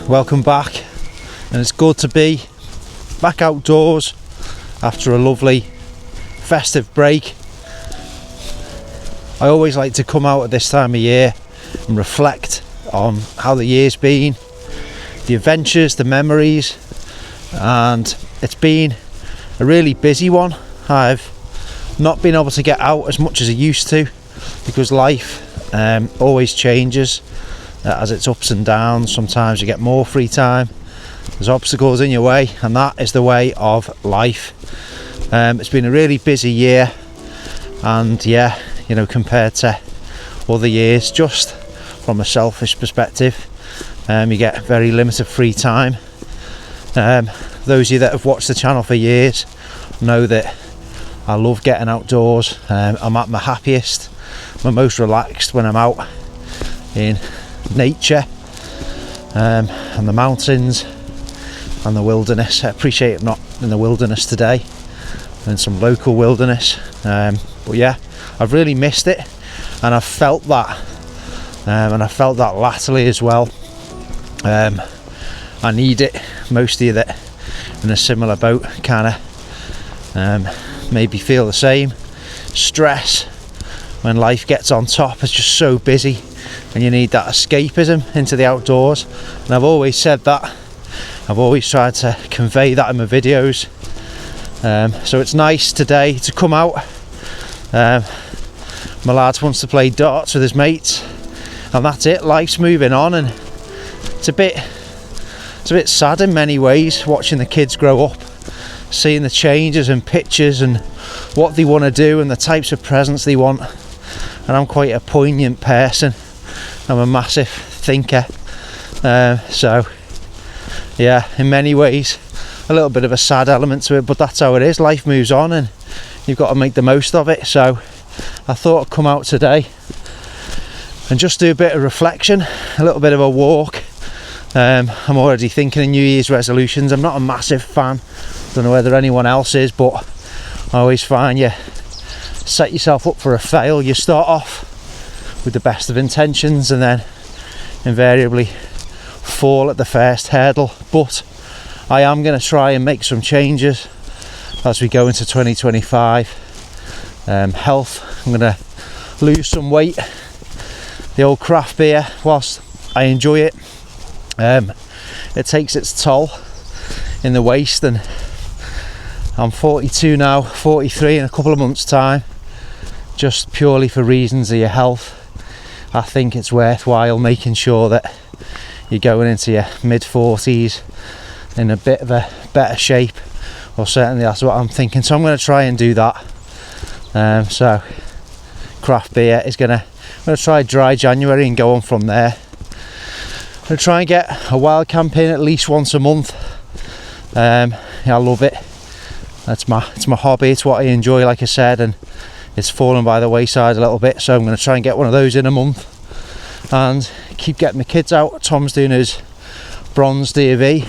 welcome back, and it's good to be back outdoors after a lovely festive break. I always like to come out at this time of year and reflect on how the year's been, the adventures, the memories, and it's been a really busy one. I've not been able to get out as much as I used to because life always changes as its ups and downs. Sometimes you get more free time, there's obstacles in your way, and that is the way of life. It's been a really busy year, and yeah, you know, compared to other years, just from a selfish perspective, you get very limited free time. Those of you that have watched the channel for years know that I love getting outdoors. I'm at my happiest, my most relaxed when I'm out in nature, and the mountains and the wilderness. I appreciate I'm not in the wilderness today, in some local wilderness, but yeah, I've really missed it, and I've felt that, and I felt that latterly as well. I need it. Most of you that in a similar boat kind of maybe feel the same. Stress when life gets on top is just so busy, and you need that escapism into the outdoors, and I've always said that. I've always tried to convey that in my videos, so it's nice today to come out. My lad wants to play darts with his mates, and that's it. Life's moving on, and it's a bit sad in many ways, watching the kids grow up, seeing the changes and pictures and what they want to do and the types of presents they want. And I'm quite a poignant person, I'm a massive thinker, so yeah, in many ways a little bit of a sad element to it, but that's how it is. Life moves on and you've got to make the most of it. So I thought I'd come out today and just do a bit of reflection, a little bit of a walk. I'm already thinking of New Year's resolutions. I'm not a massive fan, don't know whether anyone else is, but I always find you set yourself up for a fail. You start off with the best of intentions and then invariably fall at the first hurdle. But I am going to try and make some changes as we go into 2025. Health, I'm going to lose some weight. The old craft beer, whilst I enjoy it, it takes its toll in the waist, and I'm 42 now, 43 in a couple of months' time. Just purely for reasons of your health, I think it's worthwhile making sure that you're going into your mid-40s in a bit of a better shape, or certainly that's what I'm thinking. So I'm going to try and do that. So craft beer is I'm going to try dry January and go on from there. I'm going to try and get a wild camp in at least once a month. Yeah, I love it. It's my hobby, it's what I enjoy, like I said, and it's fallen by the wayside a little bit, so I'm going to try and get one of those in a month and keep getting the kids out. Tom's doing his bronze DV.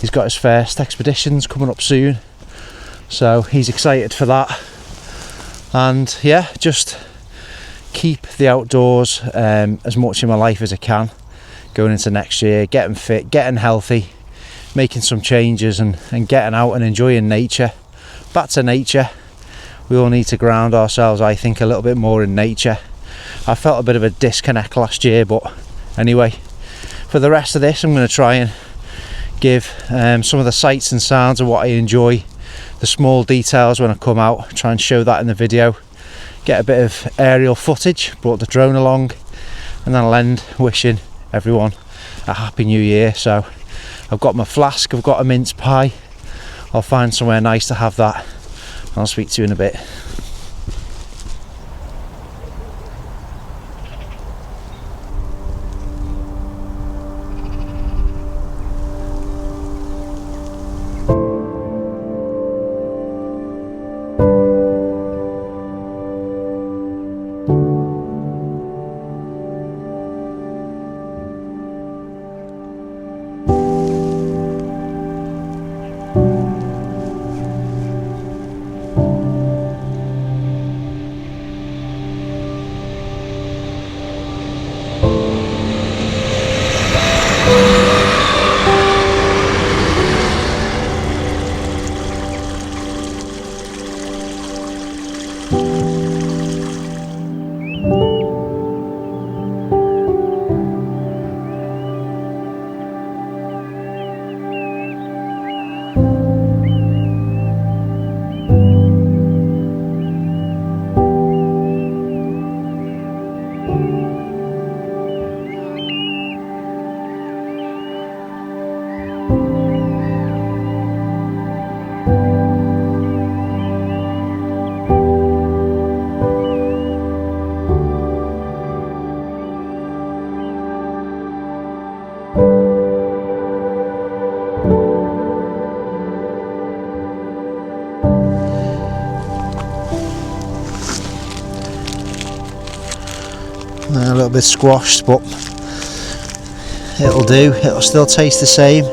He's got his first expeditions coming up soon, so he's excited for that. And yeah, just keep the outdoors as much in my life as I can going into next year, getting fit, getting healthy, making some changes, and getting out and enjoying nature. Back to nature. We all need to ground ourselves, I think, a little bit more in nature. I felt a bit of a disconnect last year, but anyway, for the rest of this I'm going to try and give some of the sights and sounds of what I enjoy, the small details when I come out, try and show that in the video, get a bit of aerial footage, brought the drone along, and then I'll end wishing everyone a happy new year. So I've got my flask, I've got a mince pie, I'll find somewhere nice to have that. I'll speak to you in a bit. A little bit squashed, but it'll do. It'll still taste the same.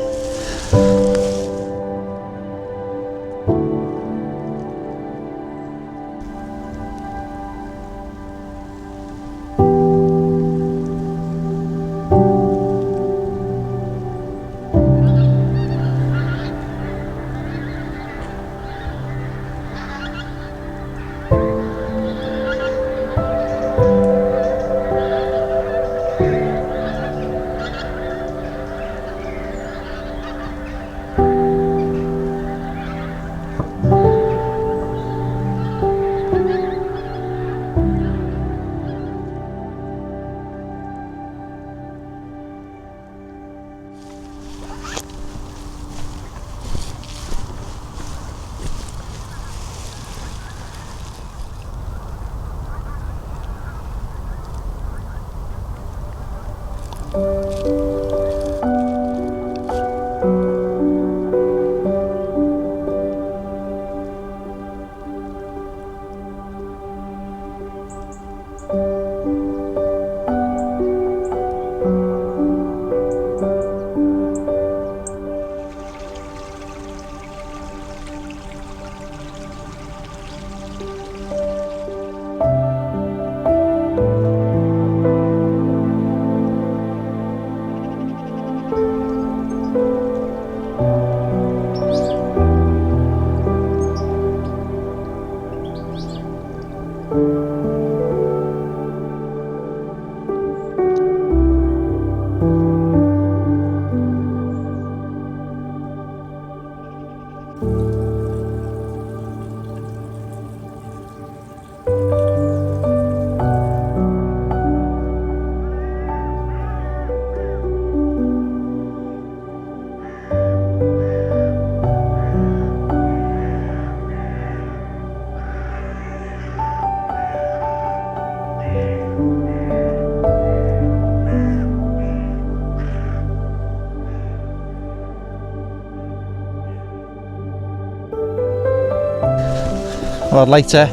Well, I'd like to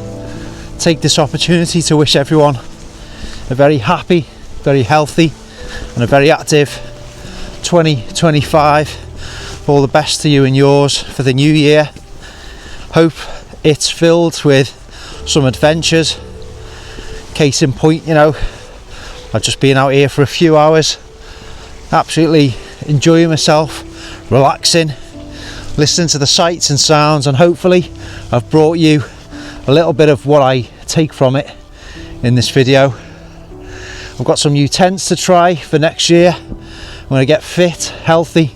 take this opportunity to wish everyone a very happy, very healthy and a very active 2025. All the best to you and yours for the new year. Hope it's filled with some adventures. Case in point, you know, I've just been out here for a few hours, absolutely enjoying myself, relaxing, listening to the sights and sounds, and hopefully I've brought you a little bit of what I take from it in this video. I've got some new tents to try for next year. I'm going to get fit, healthy.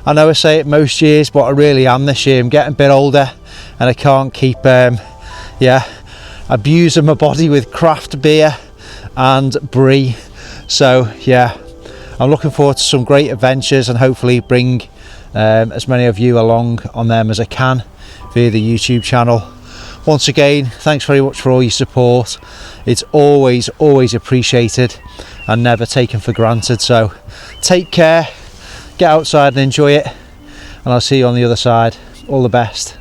I know I say it most years, but I really am this year. I'm getting a bit older and I can't keep abusing my body with craft beer and brie. So yeah, I'm looking forward to some great adventures and hopefully bring as many of you along on them as I can via the YouTube channel. Once again, thanks very much for all your support. It's always appreciated and never taken for granted. So take care, get outside and enjoy it, and I'll see you on the other side. All the best.